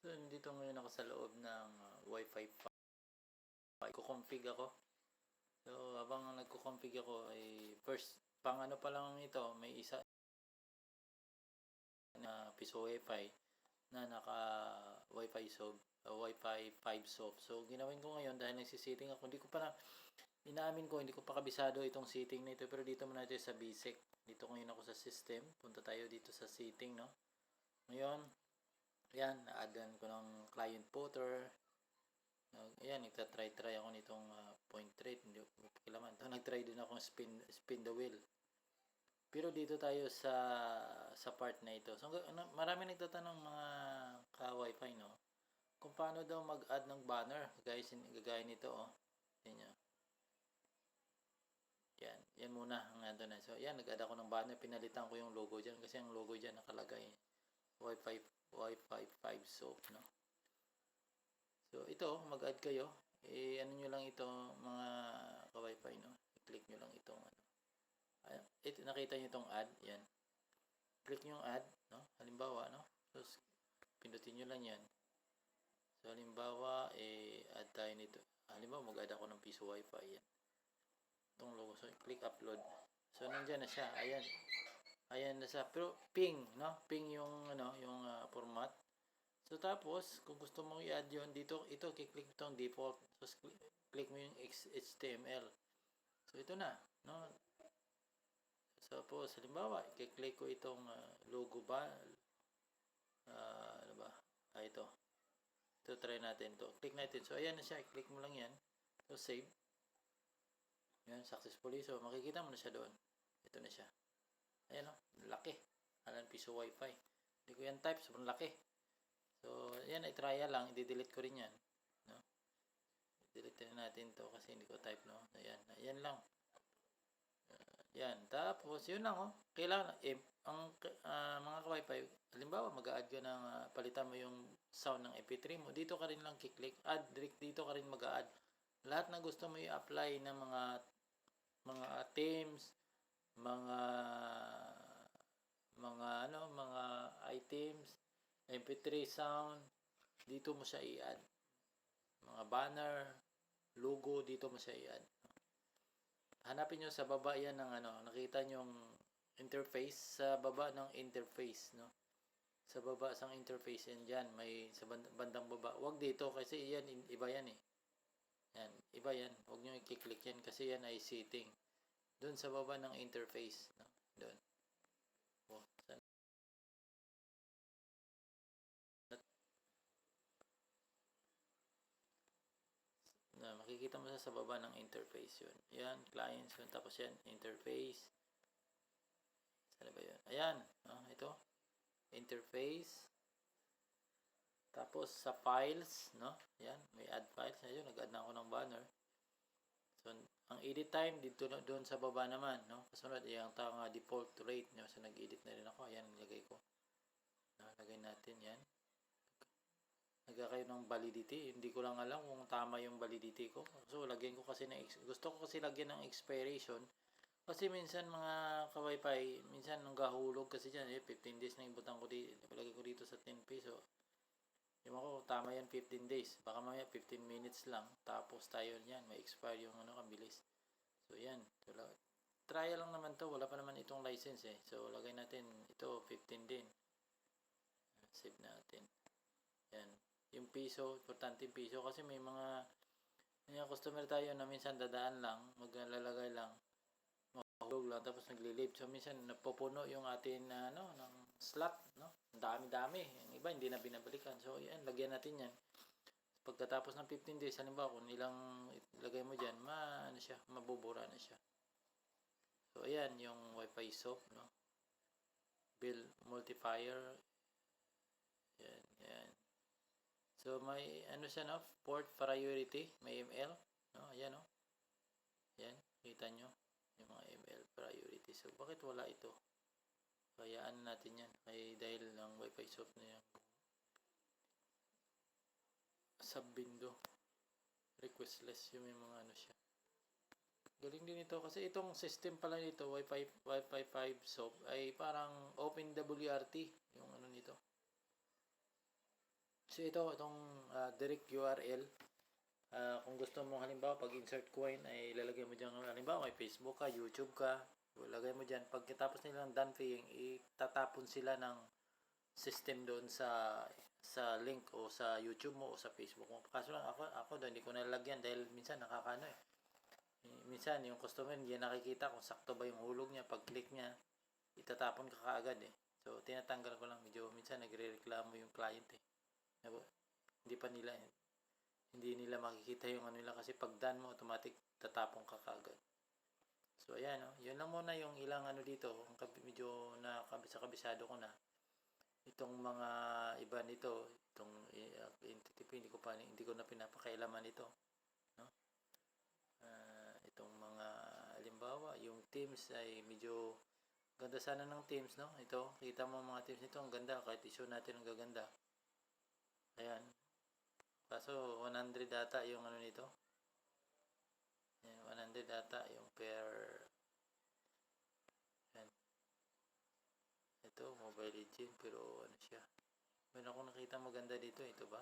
So, dito ngayon ako sa loob ng Wi-Fi 5. Kukonfig ako. So, habang nagko-config ako ay first, pang ano pa lang ito, may isa na piso Wi-Fi na naka Wi-Fi sob, Wi-Fi 5 sob. So, ginawin ko ngayon dahil nagsisetting ako. Hindi ko pa na, inaamin ko, hindi ko pa kabisado itong setting na ito. Pero dito muna tayo sa basic. Dito ngayon ako sa system. Punta tayo dito sa setting, no? Ngayon, yan, na-addan ko ng client footer. Ayan, nagtatry ako nitong point rate. Hindi ko pakilaman. Nag-try din ako spin the wheel. Pero dito tayo sa part na ito. So, marami nagtatanong mga ka-wifi, no? Kung paano daw mag-add ng banner. Gagaya nito, oh. Yan nyo. Yan muna ang nandun na. So, yan, nag-add ako ng banner. Pinalitan ko yung logo dyan. Kasi ang logo dyan nakalagay. Wi-Fi 5 soap, no? So, ito, mag-add kayo. Ano nyo lang ito, mga ka-wifi, no? I-click nyo lang itong, ano. Ito, nakita nyo itong add, yan. Click nyo yung add, no? Halimbawa, no? So, pindutin nyo lang yan. So, halimbawa, add tayo nito. Halimbawa, mag-add ako ng piso wifi, yan. Itong logo. So, click upload. So, nandyan na siya. Ayan. Ayan na siya. Pero, ping, no? Ping yung, ano, yung format. So, tapos, kung gusto mong i-add yun, dito, ito, kiklik itong default. So, click mo yung HTML. So, ito na, no? So, tapos, halimbawa, kiklik ko itong logo ba? Ano ba? Ito. Ito, try natin to. Click natin. So, ayan na siya. Click mo lang yan. So, save. Yan, successfully. So, makikita mo na siya doon. Ito na siya. Ayan, o. Laki. Alan, piso wifi. Hindi ko yan type. Sobrang laki. So, yan ay trial lang. I-delete ko rin yan. No? I-delete na natin to kasi hindi ko type, no? Ayan. Ayan lang. Yan. Tapos, yun lang, oh. Kailangan, ang mga ka-wifi, halimbawa, mag-add ka ng, palitan mo yung sound ng MP3 mo. Dito ka rin lang kiklik. Add, direct dito ka rin mag-add. Lahat na gusto mo i-apply ng mga themes, mga items, MP3 sound, dito mo siya i-add. Mga banner, logo, dito mo siya i-add. Hanapin nyo sa baba yan ng ano, nakita nyo yung interface, sa baba ng interface, no? Sa baba sang interface yan dyan, may sa bandang baba. Huwag dito kasi yan, iba yan eh. Yan, iba yan. Huwag nyo i-click yan kasi yan ay setting. Doon sa baba ng interface, no? Doon. Na makikita mo sa baba ng interface yun. Yan, clients yun. Tapos yan, interface. Saan ba yun? Ayan. Ito. Interface. Tapos sa files, no? Yan, may add files. Ayun, nag-add na ako ng banner. So, ang edit time dito doon sa baba naman, no? Kasunod, yung tawag default rate, no? So, nag-edit na rin ako. Ayan, nilagay ko. Lagay natin yan. Nagkakayo ng validity. Hindi ko lang alam kung tama yung validity ko. So, lagyan ko kasi gusto ko kasi lagyan ng expiration. Kasi minsan mga ka-wifi, minsan nung gahulog kasi dyan, 15 days na ibutan ko dito. Palagay ko dito sa 10 peso. Yung ako, tama yan 15 days. Baka mamaya 15 minutes lang. Tapos tayo yan, may expire yung ano, kabilis. So, yan. Trial lang naman to. Wala pa naman itong license eh. So, lagay natin ito 15 din. Save natin. Yan. Yung piso, importante yung piso kasi may mga customer tayo na minsan dadaan lang, maglalagay lang, mahulog lang tapos nagli-leave. So minsan napupuno yung atin ng slot, no? Dami-dami. Yung iba hindi na binabalikan. So yan, lagyan natin yan. Pagkatapos ng 15 days, halimbawa kung ilang ilagay mo diyan, mabubura na siya. So ayan yung Wi-Fi soap, no? Bill multiplier. Yan. So, may ano siya, no? Port priority. May ML. No? Ayan, no? Ayan. Kita nyo. Yung mga ML priority. So, bakit wala ito? Hayaan natin yan. Dahil ng Wi-Fi soft na yan. Sub-window. Requestless yung mga ano siya. Galing din ito. Kasi itong system pala nito, Wi-Fi 5 soft, ay parang OpenWRT. Yung ano nito. So itong direct URL, kung gusto mo halimbawa pag insert coin ay ilalagay mo diyan, halimbawa may Facebook ka, YouTube ka, ilagay mo diyan. Pagkatapos nilang done paying, itatapon sila ng system doon sa link o sa YouTube mo o sa Facebook mo. Kaso lang ako doon hindi ko nalalagyan dahil minsan nakakaano eh. Minsan yung customer hindi nakikita kung sakto ba yung hulog niya. Pag click niya, itatapon ka kaagad eh. So tinatanggal ko lang, medyo minsan nagrereklamo yung client eh. Hindi pa nila hindi nila makikita yung ano nila kasi pag done mo automatic tatapon ka kaagad. So ayan yun lang muna yung ilang ano dito, medyo na kabisado ko na. Itong mga iba nito, itong NTTP hindi ko na pinapakailaman ito, no? Itong mga halimbawa, yung Teams ay medyo ganda sana ng Teams, no? Ito, kita mo mga Teams nito, ang ganda kahit issue natin ang gaganda. Ayan. Kaso 100 data yung ano nito. Ayan, 100 data yung per. Ayan. Ito, Mobile Legends, pero ano siya. Meron akong nakita maganda dito, ito ba?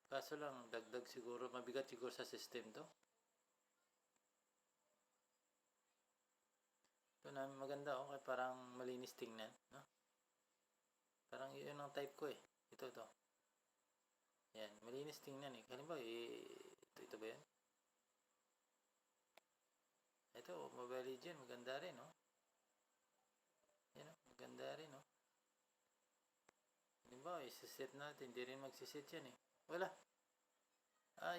Kaso lang, dagdag siguro, mabigat siguro sa system to. Ito na maganda kaya parang malinis tingnan, no? Parang yun ang type ko eh. Ito. Yan, malinis tingnan eh. Halimbawa, ito ba yan? Ito, Mobile Legends, maganda rin, no? Yan, maganda rin, no? Halimbawa, isa-set natin, hindi rin magsiset yan eh. Wala.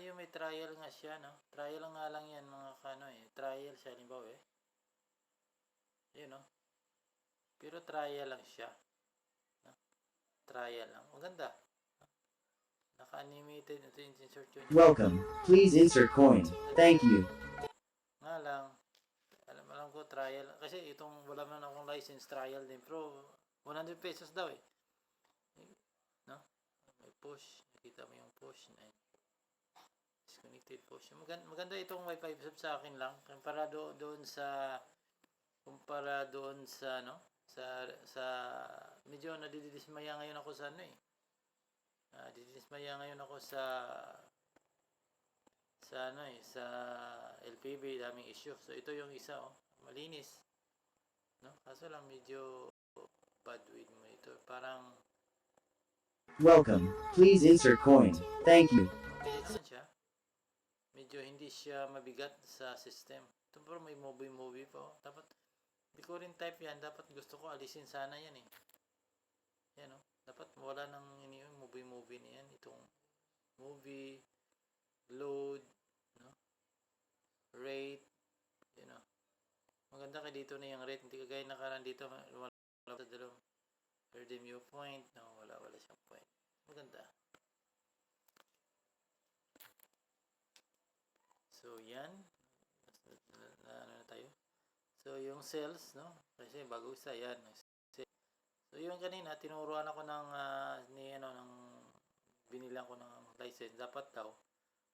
Yung may trial nga siya, no? Trial nga lang yan, mga kano eh. Trial siya, halimbawa eh. Yun, no? Pero trial lang siya. No? Trial lang. Maganda. Naka-animated. Ito yung insert yun. Welcome. Please insert coin. Thank you. Nga lang. Alam ko trial. Kasi itong wala man akong license, trial din. Pero 100 pesos daw eh. No? May push. Nakita mo yung push na disconnected push. Maganda itong wifi sub sa akin lang. Kumpara doon sa no? Sa medyo nadidismaya ngayon ako sa ano eh. Didismaya ngayon ako sa ano eh, sa LPB, daming issue. So ito yung isa malinis. No? Kaso lang medyo bad with mo ito. Parang Welcome. Please insert coin. Thank you. mabigat naman siya. Medyo hindi siya mabigat sa system. Ito pero may movie pa. Dapat hindi ko rin type yan. Dapat gusto ko alisin sana yan eh. Yan dapat wala nang movie na yan. Itong movie, load, no? Rate, maganda ka dito na yung rate. Hindi kagaya nakaraan dito, wala sa dalawang redeem viewpoint, no? Wala siyang point. Maganda. So yan, ano na tayo. So yung sales, no? Kasi bago isa yan. So yung kanina tinuruan ako ng binilang ko ng license. Dapat daw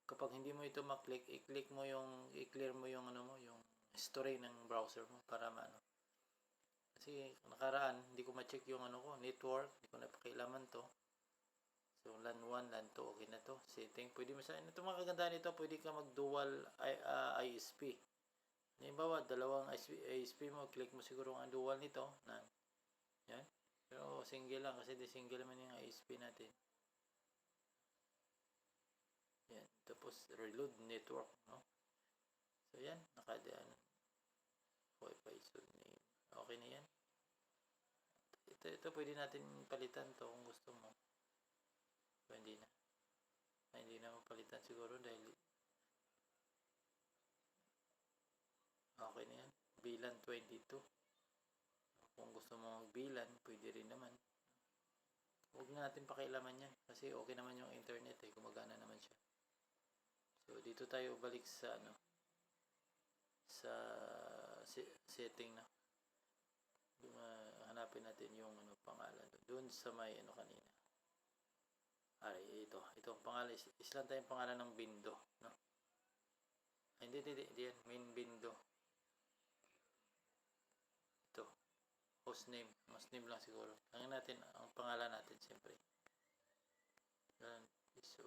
kapag hindi mo ito maklik, i-clear mo yung yung history ng browser mo para kasi nakaraan hindi ko ma-check yung network, hindi ko napakialaman to. So LAN 1, LAN 2, okay na to. Setting, pwede mo ito mga kagandahan nito, pwede ka mag-dual ISP. Halimbawa, dalawang ISP mo, click mo siguro ang dual nito. Yan. Pero single lang kasi single man yung ISP natin. Yan. Tapos reload network, no? So yan, nakadaan. Wi-Fi name. Okay na yan. Ito pwede natin palitan to kung gusto mo. So, hindi na mapalitan siguro dahil okay na yan. Bilan 22. Kung gusto mo magbilan, pwede rin naman. Huwag natin pakialaman yan kasi okay naman yung internet eh, gumagana naman siya. So dito tayo balik sa sa setting na. Hanapin natin yung pangalan doon sa may kanina. Ito ang pangalan is lang tayong pangalan ng Bindo, no? Hindi yan, main Bindo. Ito hostname lang siguro. Hangin natin ang pangalan natin siyempre. So,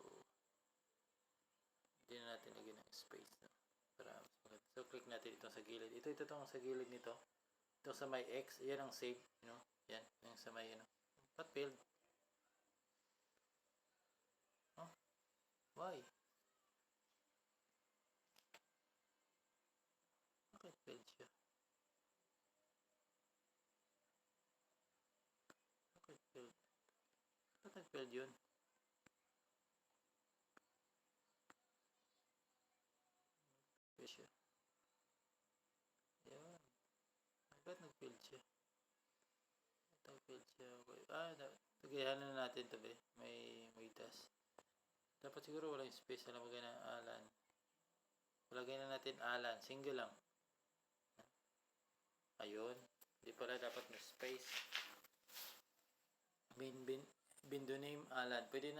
hindi na natin lagyan ng space. No? So, click natin ito sa gilid. Ito itong sa gilid nito. Ito sa may X. Yan ang save. Yan. Yung sa may, Ba't failed? Oh, why? Bakit failed siya? Bakit failed? Bakit nag-failed yun? Failed siya. Yan. Bakit nag-failed siya? Nag-failed siya. Tagayan na natin ito be. May task. Dapat siguro walang space. Lalagay na Alan. Lagay na natin Alan. Single lang. Ayun. Hindi pala dapat may space. Bindo name Alan. Pwede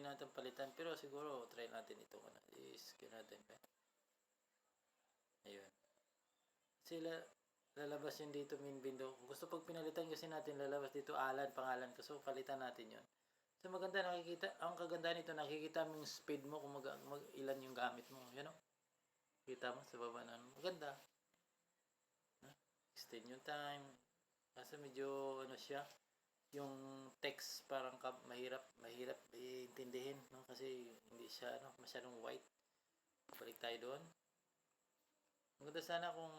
natin palitan. Pero siguro try natin ito. I-scan natin. Ayun. Sila lalabas yun dito min bindo. Gusto pag pinalitan kasi natin lalabas dito Alan pangalan ko. So palitan natin yun. So maganda nakikita. Ang kaganda nito nakikita mo yung speed mo kung ilan yung gamit mo. Yan o. Kita mo sa baba na. Maganda. Extend yung time. Kasi medyo siya. Yung text parang mahirap iintindihin. No? Kasi hindi siya masyadong white. Balik tayo doon. Maganda sana kung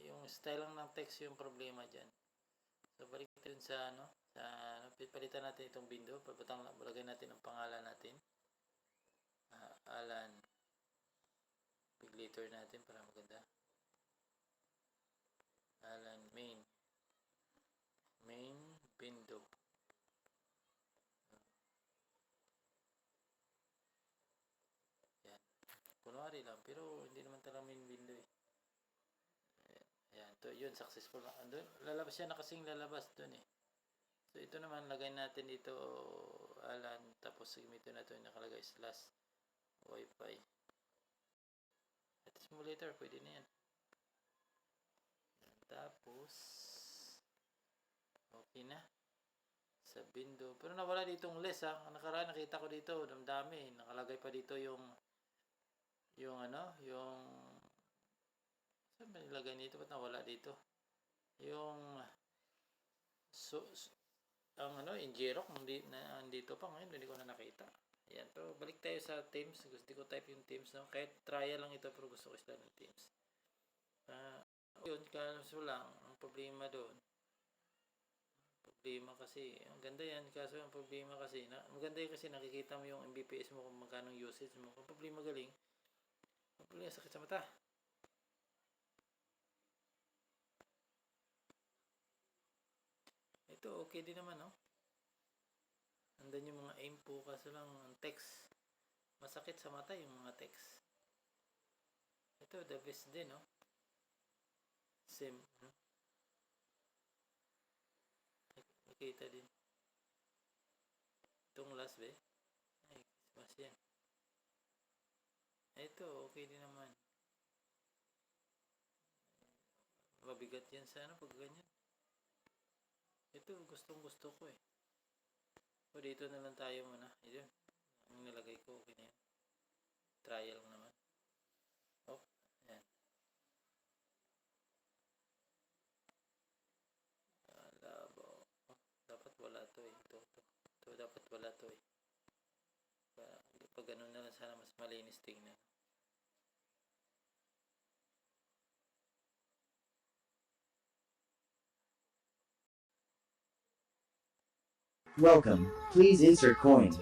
yung style lang ng text yung problema dyan. So balik tayo sa palitan natin itong window. Palagay natin ang pangalan natin. Alan. Big letter natin para maganda. Alan main window. Yan. Kunwari lang pero hindi naman talaga main window eh. Ayan, to yun successful na. Andun, lalabas siya na kasing lalabas doon eh. So ito naman lagay natin dito Alan tapos gamitin natin nakalagay slash wifi. At simulator pwede na yan. Tapos okay na sa window. Pero nawala ditong less ha. Ang nakaraan nakita ko dito dami. Nakalagay pa dito yung saan ba nilagay dito? Ba't nawala dito? Yung yung Jerok nandito pa ngayon, hindi ko na nakita. Ayan, pero balik tayo sa Teams. Gusto ko type yung Teams, no? Kahit trial lang ito, pero gusto ko isla ng Teams. Yun, kaso lang, ang problema doon. Problema kasi, ang ganda yan, kaso ang problema kasi, maganda yan kasi nakikita mo yung Mbps mo kung magkano usage mo. Kung problema galing, problema sakit sa mata. Ito, okay din naman, no? Andan yung mga info, kaso lang ang text. Masakit sa mata yung mga text. Ito, the best din, no? Same, no? Nakita din. Itong last, be. Ay, mas yan. Ito, okay din naman. Mabigat yan sa pag ganyan. Ito, gustong gusto ko eh. O dito na lang tayo muna. Ito, ang nilagay ko, okay na yan. Trial naman. Oh, ayan. Dapat wala to eh. Ito dapat wala to eh. Pag ganun na lang sana mas malinis tingnan. Welcome. Please insert coin.